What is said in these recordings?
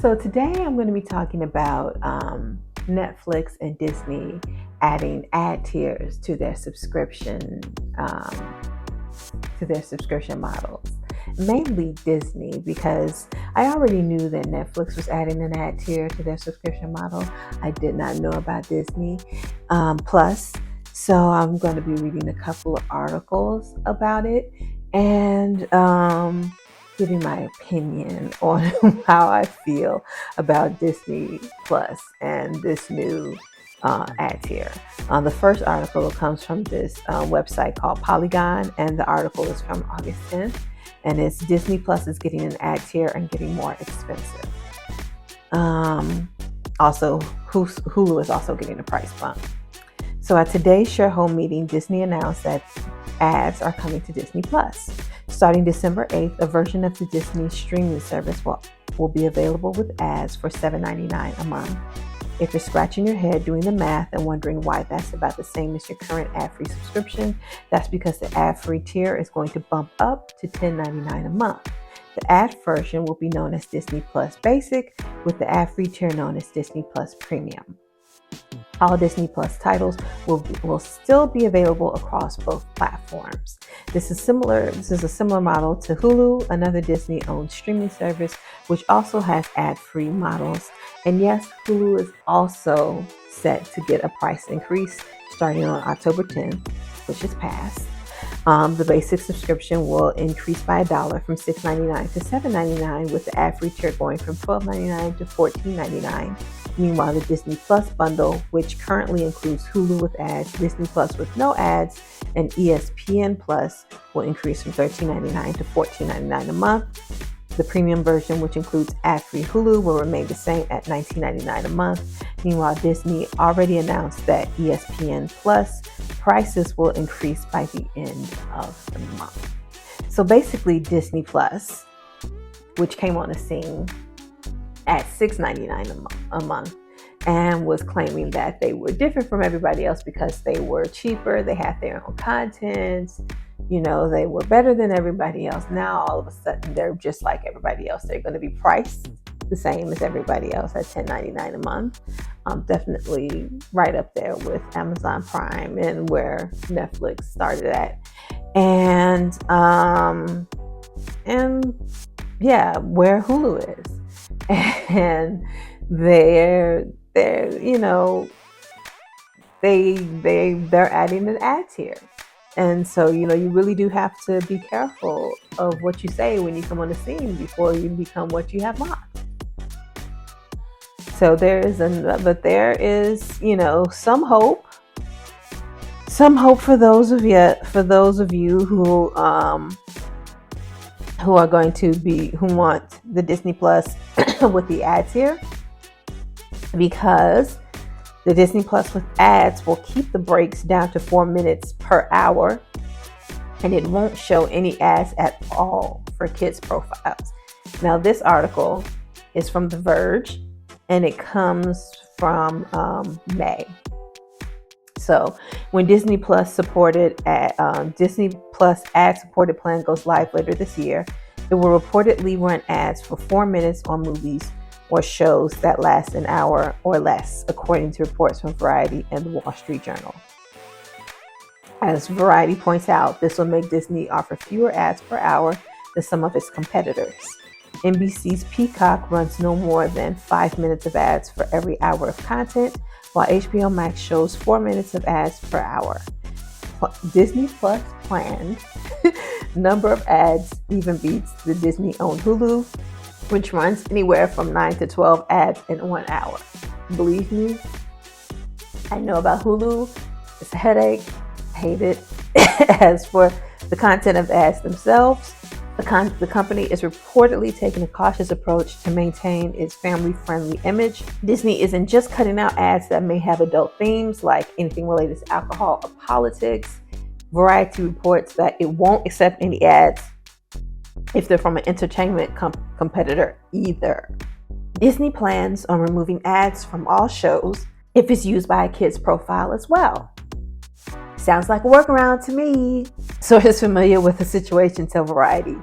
So today I'm going to be talking about Netflix and Disney adding ad tiers um, to their subscription models. Mainly Disney, because I already knew that Netflix was adding an ad tier to their subscription model. I did not know about Disney Plus. So I'm going to be reading a couple of articles about it and giving my opinion on how I feel about Disney Plus and this new ad tier. The first article comes from this website called Polygon, and the article is from August 10th, and it's Disney Plus is getting an ad tier and getting more expensive. Also, Hulu is also getting a price bump. So at today's shareholder meeting, Disney announced that ads are coming to Disney Plus. Starting December 8th, a version of the Disney streaming service will be available with ads for $7.99 a month. If you're scratching your head doing the math and wondering why that's about the same as your current ad-free subscription, that's because the ad-free tier is going to bump up to $10.99 a month. The ad version will be known as Disney Plus Basic, with the ad-free tier known as Disney Plus Premium. All Disney Plus titles will still be available across both platforms. This is a similar model to Hulu, another Disney-owned streaming service, which also has ad-free models. And yes, Hulu is also set to get a price increase starting on October 10th, which is passed. The basic subscription will increase by $1 from $6.99 to $7.99, with the ad-free tier going from $12.99 to $14.99. Meanwhile, the Disney Plus bundle, which currently includes Hulu with ads, Disney Plus with no ads, and ESPN Plus, will increase from $13.99 to $14.99 a month. The premium version, which includes ad-free Hulu, will remain the same at $19.99 a month. Meanwhile, Disney already announced that ESPN Plus prices will increase by the end of the month. So basically, Disney Plus, which came on the scene at $6.99 a month and was claiming that they were different from everybody else because they were cheaper, they had their own content, they were better than everybody else. Now all of a sudden they're just like everybody else. They're going to be priced the same as everybody else at $10.99 a month. Definitely right up there with Amazon Prime and where Netflix started at. And where Hulu is. And they're adding an ad tier. And so, you really do have to be careful of what you say when you come on the scene before you become what you have mocked. So there is some hope. Some hope for those of you who want the Disney Plus with the ads here, because the Disney Plus with ads will keep the breaks down to 4 minutes per hour, and it won't show any ads at all for kids' profiles. Now, this article is from The Verge, and it comes from May. So when Disney Plus Disney Plus ad-supported plan goes live later this year, it will reportedly run ads for 4 minutes on movies or shows that last an hour or less, according to reports from Variety and the Wall Street Journal. As Variety points out, this will make Disney offer fewer ads per hour than some of its competitors. NBC's Peacock runs no more than 5 minutes of ads for every hour of content, while HBO Max shows 4 minutes of ads per hour. Disney Plus planned number of ads even beats the Disney-owned Hulu, which runs anywhere from 9 to 12 ads in 1 hour. Believe me, I know about Hulu. It's a headache. I hate it. As for the content of the ads themselves, the company is reportedly taking a cautious approach to maintain its family-friendly image. Disney isn't just cutting out ads that may have adult themes, like anything related to alcohol or politics. Variety reports that it won't accept any ads if they're from an entertainment competitor either. Disney plans on removing ads from all shows if it's used by a kid's profile as well. Sounds like a workaround to me. Sources familiar with the situation tell Variety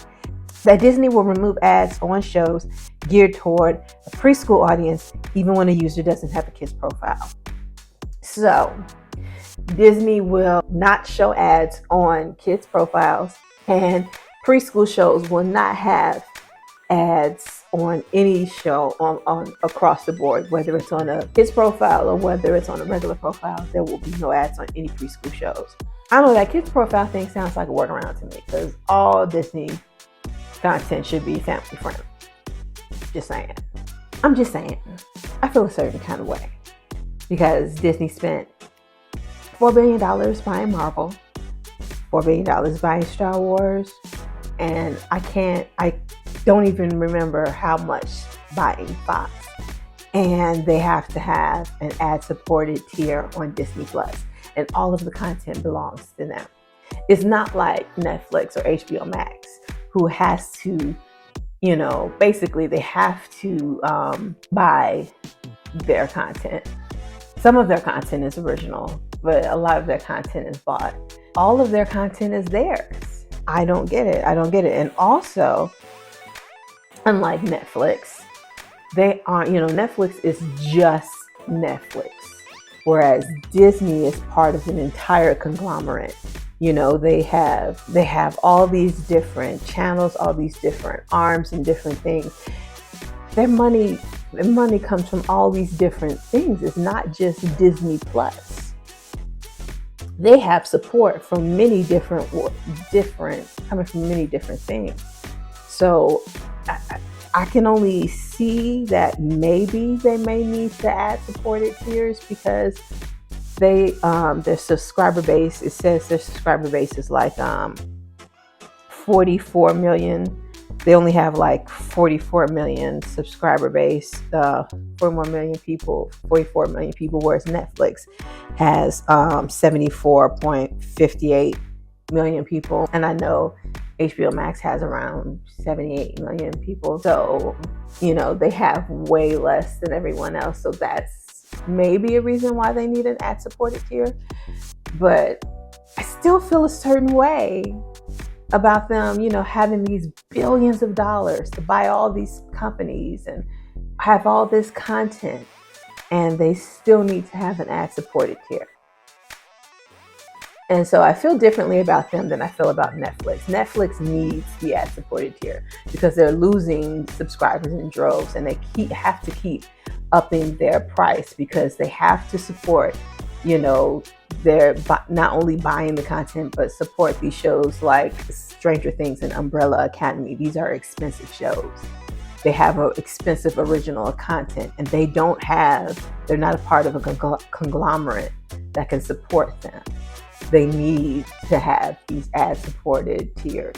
that Disney will remove ads on shows geared toward a preschool audience, even when a user doesn't have a kid's profile. So Disney will not show ads on kids' profiles, and preschool shows will not have ads on any show on across the board, whether it's on a kids profile or whether it's on a regular profile. There will be no ads on any preschool shows. I know that kids profile thing sounds like a workaround to me, because all Disney content should be family friendly. Just saying. I'm just saying. I feel a certain kind of way because Disney spent $4 billion buying Marvel, $4 billion buying Star Wars, and I don't even remember how much buying Fox. And they have to have an ad-supported tier on Disney Plus, and all of the content belongs to them. It's not like Netflix or HBO Max, who has to, basically they have to buy their content. Some of their content is original, but a lot of their content is bought. All of their content is theirs. I don't get it. And also, unlike Netflix, Netflix is just Netflix, whereas Disney is part of an entire conglomerate. They have all these different channels, all these different arms and different things. Their money comes from all these different things. It's not just Disney Plus. They have support from many different coming from many different things. So I can only see that maybe they may need to add supported tiers, because their subscriber base, it says their subscriber base is like 44 million. They only have like 44 million subscriber base, 44 million people, whereas Netflix has 74.58 million people. And I know HBO Max has around 78 million people. So, they have way less than everyone else. So that's maybe a reason why they need an ad-supported tier. But I still feel a certain way about them, having these billions of dollars to buy all these companies and have all this content, and they still need to have an ad-supported tier. And so I feel differently about them than I feel about Netflix. Netflix needs the ad-supported tier because they're losing subscribers in droves, and they have to keep upping their price because they have to support, they're not only buying the content, but support these shows like Stranger Things and Umbrella Academy. These are expensive shows. They have an expensive original content, and they're not a part of a conglomerate that can support them. They need to have these ad-supported tiers.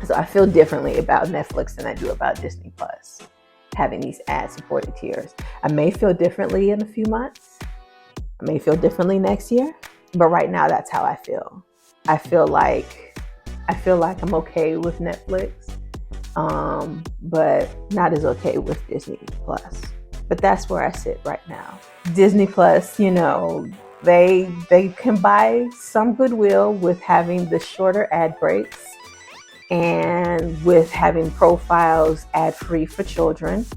So I feel differently about Netflix than I do about Disney Plus, having these ad-supported tiers. I may feel differently in a few months. I may feel differently next year, but right now that's how I feel. I feel like I'm okay with Netflix, but not as okay with Disney Plus. But that's where I sit right now. Disney Plus, they can buy some goodwill with having the shorter ad breaks and with having profiles ad-free for children,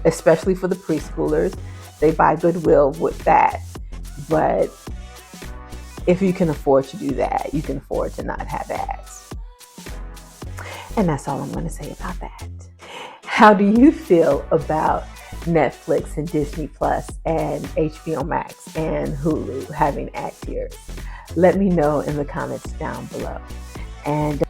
especially for the preschoolers. They buy goodwill with that. But if you can afford to do that, you can afford to not have ads. And that's all I'm going to say about that. How do you feel about Netflix and Disney Plus and HBO Max and Hulu having ad tiers? Let me know in the comments down below. And